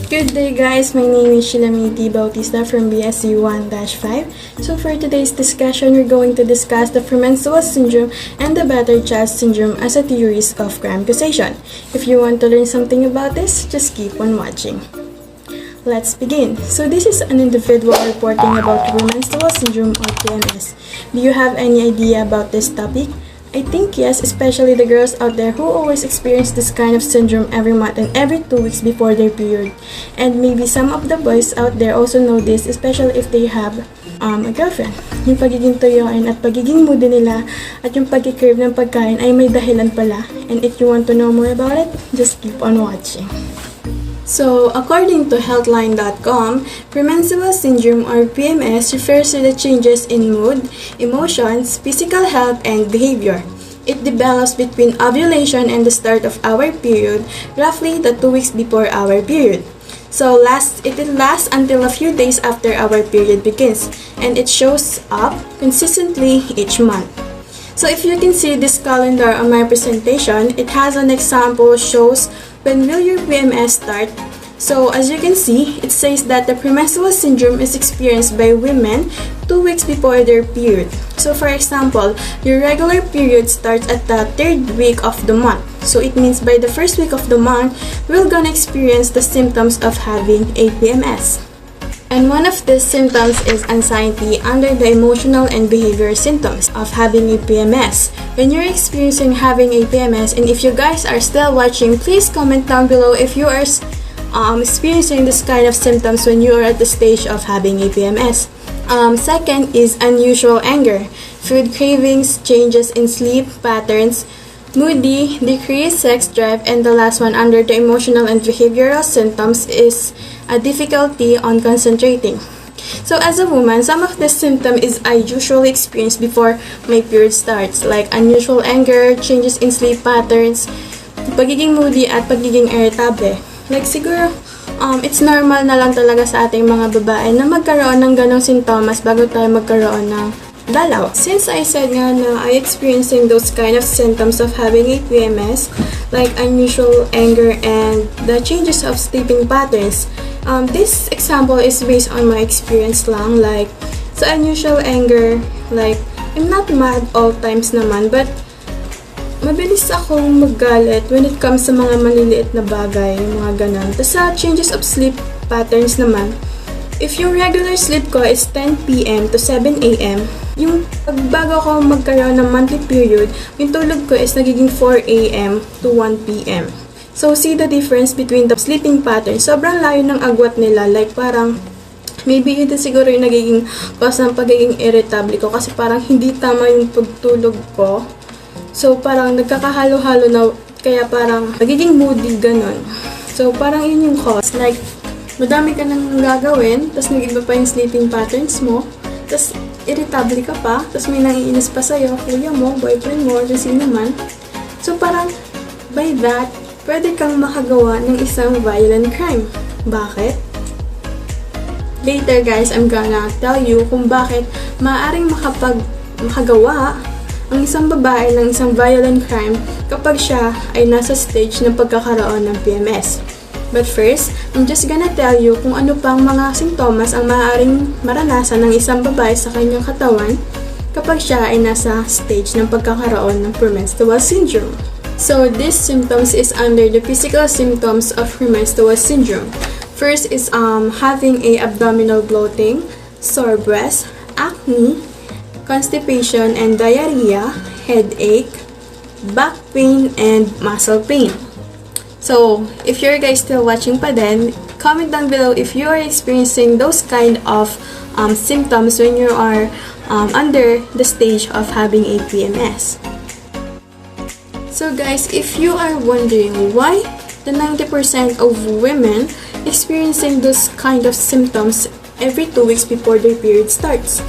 Good day guys, my name is Shella Mae Bautista from BSc 1-5. So for today's discussion, we're going to discuss the premenstrual syndrome and the battered child syndrome as a theories of crime causation. If you want to learn something about this, just keep on watching. Let's begin. So this is an individual reporting about premenstrual syndrome or PMS. Do you have any idea about this topic? I think yes, especially the girls out there who always experience this kind of syndrome every month and every 2 weeks before their period. And maybe some of the boys out there also know this, especially if they have a girlfriend. Yung pagiging tuyuan at pagiging moody nila at yung pag-crave ng pagkain ay may dahilan pala. And if you want to know more about it, just keep on watching. So, according to Healthline.com, premenstrual syndrome or PMS refers to the changes in mood, emotions, physical health, and behavior. It develops between ovulation and the start of our period, roughly the 2 weeks before our period. So, it will last until a few days after our period begins, and it shows up consistently each month. So, if you can see this calendar on my presentation, it has an example shows when will your PMS start? So, as you can see, it says that the premenstrual syndrome is experienced by women 2 weeks before their period. So, for example, your regular period starts at the 3rd week of the month. So, it means by the 1st week of the month, we're gonna experience the symptoms of having a PMS. And one of these symptoms is anxiety under the emotional and behavioral symptoms of having a PMS. When you're experiencing having a PMS, and if you guys are still watching, please comment down below if you are experiencing this kind of symptoms when you are at the stage of having a PMS. Second is unusual anger, food cravings, changes in sleep patterns, moody, decreased sex drive, and the last one under the emotional and behavioral symptoms is a difficulty on concentrating. So as a woman, some of the symptoms I usually experience before my period starts, like unusual anger, changes in sleep patterns, pagiging moody, at pagiging irritable. Like siguro, it's normal na lang talaga sa ating mga babae na magkaroon ng ganong sintomas bago tayo magkaroon ng dalaw. Since I said nga na I experiencing those kind of symptoms of having a PMS, like unusual anger and the changes of sleeping patterns, this example is based on my experience lang. Like, sa unusual anger, like, I'm not mad all times naman, but mabilis akong magalit when it comes sa mga maliliit na bagay, mga ganon. Tapos sa changes of sleep patterns naman, if yung regular sleep ko is 10 p.m. to 7 a.m., yung bago ako magkaroon ng monthly period, yung tulog ko is nagiging 4 a.m. to 1 p.m. So, see the difference between the sleeping patterns. Sobrang layo ng agwat nila. Like, parang, maybe ito siguro yung nagiging cause ng pagiging irritable ko kasi parang hindi tama yung pagtulog ko. So, parang nagkakahalo-halo na, kaya parang nagiging moody, ganun. So, parang yun yung cause. Like, madami ka nang gagawin, tapos nag-iba pa yung sleeping patterns mo, tapos irritable ka pa, tapos may nangiinis pa sa'yo, kuya mo, boyfriend mo, or sino man. So, parang, by that, pwede kang makagawa ng isang violent crime. Bakit? Later, guys, I'm gonna tell you kung bakit maaaring makagawa ang isang babae ng isang violent crime kapag siya ay nasa stage ng pagkakaroon ng PMS. But first, I'm just gonna tell you kung ano pang mga sintomas ang maaaring maranasan ng isang babae sa kanyang katawan kapag siya ay nasa stage ng pagkakaroon ng premenstrual syndrome. So, these symptoms is under the physical symptoms of premenstrual syndrome. First is having a abdominal bloating, sore breast, acne, constipation and diarrhea, headache, back pain, and muscle pain. So, if you're guys still watching pa din, comment down below if you are experiencing those kind of symptoms when you are under the stage of having a PMS. So guys, if you are wondering why the 90% of women experiencing those kind of symptoms every 2 weeks before their period starts.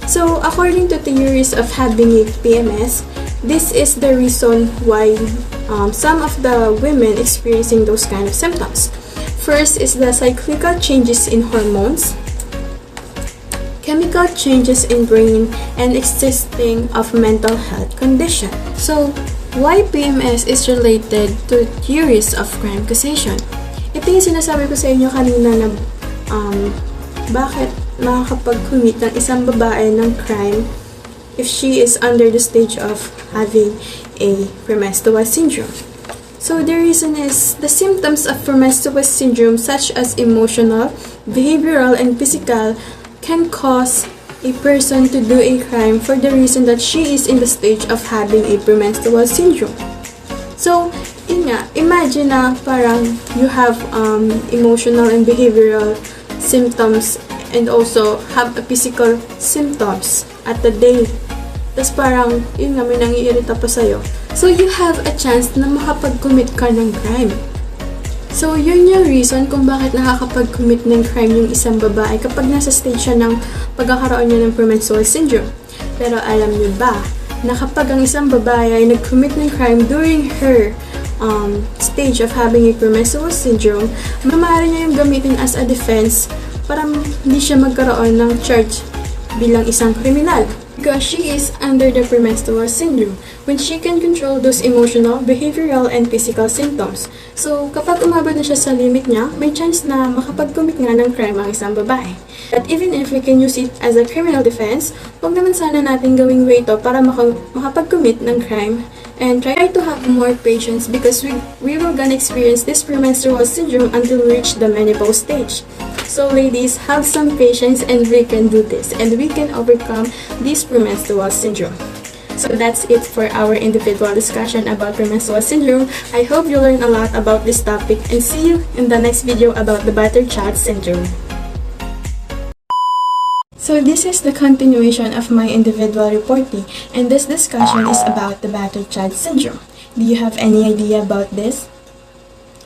So, according to theories of having a PMS, this is the reason why some of the women experiencing those kind of symptoms. First is the cyclical changes in hormones, chemical changes in brain, and existing of mental health condition. So, why PMS is related to theories of crime causation? It ito yung sinasabi ko sa inyo kanina na bakit makakapag-commit ng isang babae ng crime if she is under the stage of having a premenstrual syndrome. So the reason is the symptoms of premenstrual syndrome such as emotional, behavioral, and physical can cause a person to do a crime for the reason that she is in the stage of having a premenstrual syndrome. So, yun nga, imagine na parang you have emotional and behavioral symptoms and also have a physical symptoms at the day. Tapos parang, yun nga, may nangiirita pa sa'yo. So, you have a chance na makapag-commit ka ng crime. So, yun yung reason kung bakit nakakapag-commit ng crime yung isang babae kapag nasa stage siya ng pagkakaroon niya ng premenstrual syndrome. Pero alam niyo ba, na kapag ang isang babae ay nag-commit ng crime during her stage of having a premenstrual syndrome, maaari niya yung gamitin as a defense para hindi siya magkaroon ng charge bilang isang kriminal. Because she is under the premenstrual syndrome, when she can control those emotional, behavioral, and physical symptoms. So, kapag umabot na siya sa limit niya, may chance na makapag-commit nga ng crime ang isang babae. But even if we can use it as a criminal defense, huwag naman sana natin gawing way ito para makapag-commit ng crime. And try to have more patience because we will gonna experience this premenstrual syndrome until we reach the menopause stage. So ladies, have some patience and we can do this and we can overcome this premenstrual syndrome. So that's it for our individual discussion about premenstrual syndrome. I hope you learned a lot about this topic and see you in the next video about the battered child syndrome. So this is the continuation of my individual reporting, and this discussion is about the battered child syndrome. Do you have any idea about this?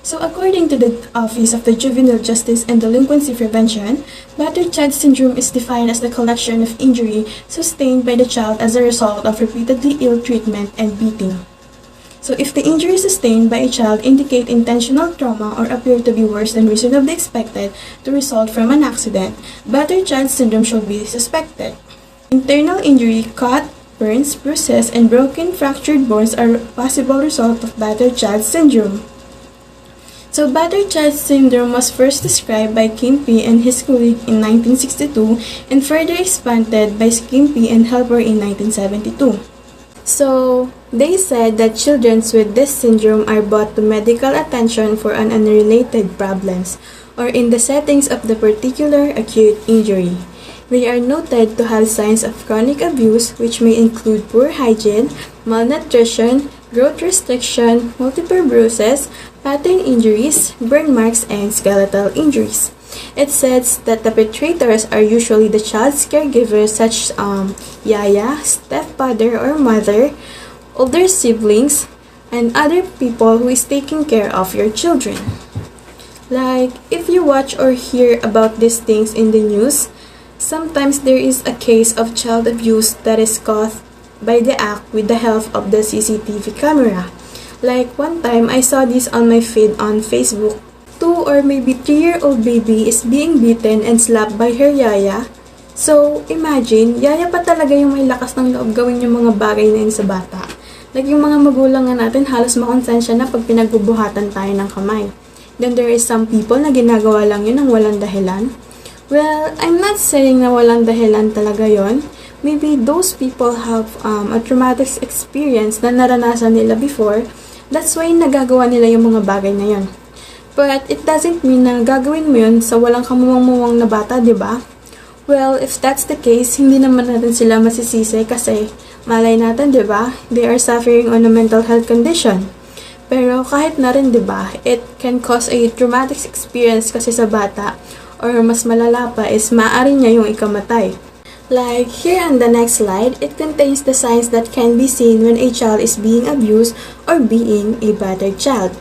So according to the Office of the Juvenile Justice and Delinquency Prevention, battered child syndrome is defined as the collection of injury sustained by the child as a result of repeatedly ill treatment and beating. So if the injury sustained by a child indicate intentional trauma or appear to be worse than reasonably expected to result from an accident, battered child syndrome should be suspected. Internal injury, cut, burns, bruises, and broken fractured bones are a possible result of battered child syndrome. So battered child syndrome was first described by Kimpe and his colleague in 1962 and further expanded by Kimpe and Helper in 1972. So, they said that children with this syndrome are brought to medical attention for an unrelated problems or in the settings of the particular acute injury. They are noted to have signs of chronic abuse which may include poor hygiene, malnutrition, growth restriction, multiple bruises, pattern injuries, burn marks, and skeletal injuries. It says that the perpetrators are usually the child's caregivers such as yaya, stepfather or mother, older siblings, and other people who is taking care of your children. Like, if you watch or hear about these things in the news, sometimes there is a case of child abuse that is caused by the act with the help of the CCTV camera. Like, one time I saw this on my feed on Facebook. 2 or maybe 3-year-old baby is being beaten and slapped by her yaya. So, imagine, yaya pa talaga yung may lakas ng loob gawin yung mga bagay na yun sa bata. Like, yung mga magulang nga natin, halos makonsensya na pag pinagbubuhatan tayo ng kamay. Then, there is some people na ginagawa lang yun ng walang dahilan. Well, I'm not saying na walang dahilan talaga yon. Maybe those people have a traumatic experience na naranasan nila before. That's why nagagawa nila yung mga bagay na yon. But it doesn't mean na gagawin mo yun sa walang kamuwang-muwang na bata, di ba? Well, if that's the case, hindi naman natin sila masisisi kasi malay natin, di ba? They are suffering on a mental health condition. Pero kahit na rin, di ba? It can cause a traumatic experience kasi sa bata or mas malala pa is maaari niya yung ikamatay. Like here on the next slide, it contains the signs that can be seen when a child is being abused or being a battered child.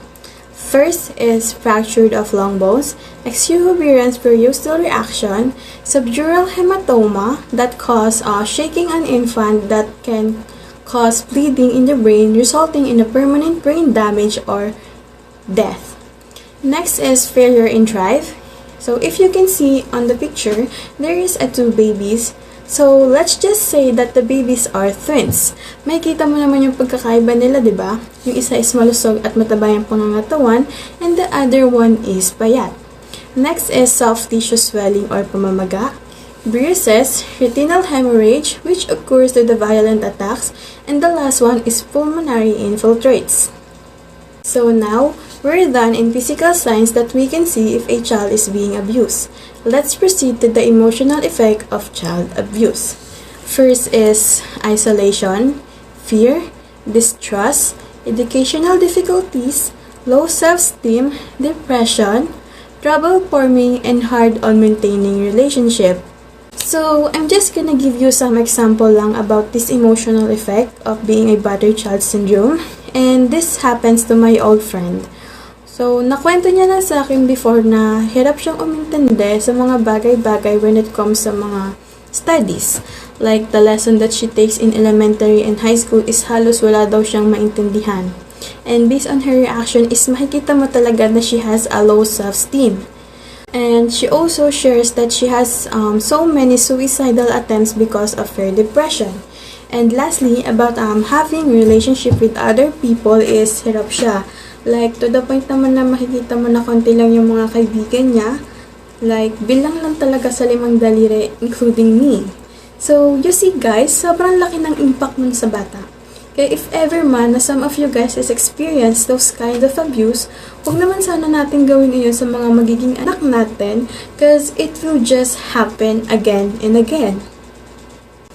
First is fractured of long bones, exuberance periostal reaction, subdural hematoma that cause shaking an infant that can cause bleeding in the brain resulting in a permanent brain damage or death. Next is failure in drive. So if you can see on the picture, there is 2 babies. So, let's just say that the babies are twins. May kita mo naman yung pagkakaiba nila, di ba? Yung isa is malusog at mataba yung pangangatawan, and the other one is payat. Next is soft tissue swelling or pamamaga, bruises, retinal hemorrhage, which occurs due to violent attacks, and the last one is pulmonary infiltrates. So now, we're done in physical signs that we can see if a child is being abused. Let's proceed to the emotional effect of child abuse. First is isolation, fear, distrust, educational difficulties, low self-esteem, depression, trouble forming, and hard on maintaining relationship. So, I'm just gonna give you some example lang about this emotional effect of being a battered child syndrome. And this happens to my old friend. So, nakwento niya na sa akin before na hirap siyang umintindi sa mga bagay-bagay when it comes sa mga studies. Like, the lesson that she takes in elementary and high school is halos wala daw siyang maintindihan. And based on her reaction is makikita mo talaga na she has a low self-esteem. And she also shares that she has so many suicidal attempts because of her depression. And lastly, about having relationship with other people is hirap siya. Like, to the point naman na makikita mo na konti lang yung mga kaibigan niya. Like, bilang lang talaga sa 5 daliri, including me. So, you see guys, sobrang laki ng impact nun sa bata. Kaya if ever man na some of you guys has experienced those kind of abuse, huwag naman sana natin gawin iyon sa mga magiging anak natin because it will just happen again and again.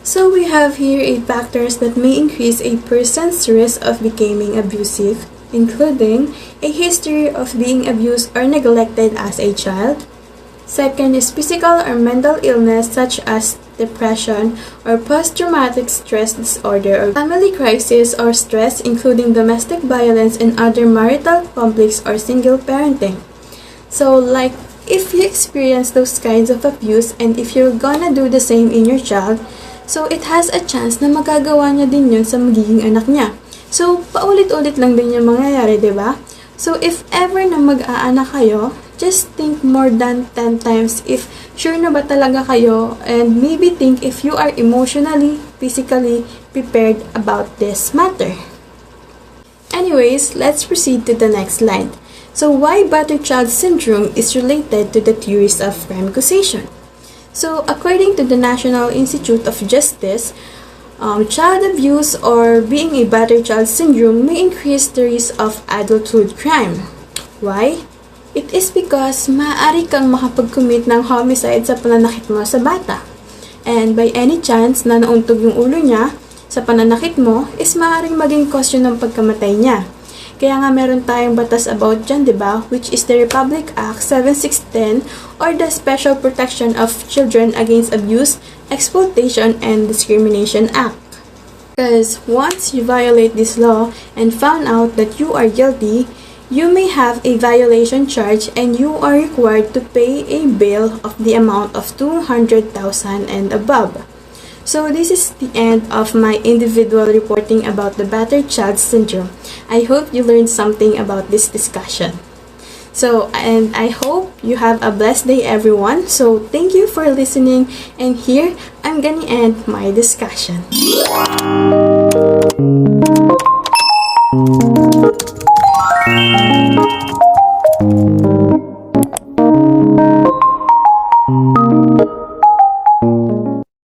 So, we have here 8 factors that may increase a person's risk of becoming abusive, including a history of being abused or neglected as a child. Second is physical or mental illness such as depression or post-traumatic stress disorder or family crisis or stress including domestic violence and other marital conflicts or single parenting. So like if you experience those kinds of abuse and if you're gonna do the same in your child, so it has a chance na magagawa niya din yun sa magiging anak niya. So, paulit-ulit lang din yung mangyayari, di ba? So, if ever na mag-aanak kayo, just think more than 10 times if sure na ba talaga kayo and maybe think if you are emotionally, physically prepared about this matter. Anyways, let's proceed to the next slide. So, why battered child syndrome is related to the theories of crime causation? So, according to the National Institute of Justice, child abuse or being a battered child syndrome may increase the risk of adulthood crime. Why? It is because maaari kang makapag-commit ng homicide sa pananakit mo sa bata. And by any chance na nauntog yung ulo niya sa pananakit mo is maaaring maging cause yun ng pagkamatay niya. Kaya nga meron tayong batas about dyan, diba? Which is the Republic Act 7610 or the Special Protection of Children Against Abuse, Exploitation, and Discrimination Act. Because once you violate this law and found out that you are guilty, you may have a violation charge and you are required to pay a bail of the amount of 200,000 and above. So this is the end of my individual reporting about the battered child syndrome. I hope you learned something about this discussion. So, and I hope you have a blessed day everyone. So, thank you for listening and here I'm gonna end my discussion.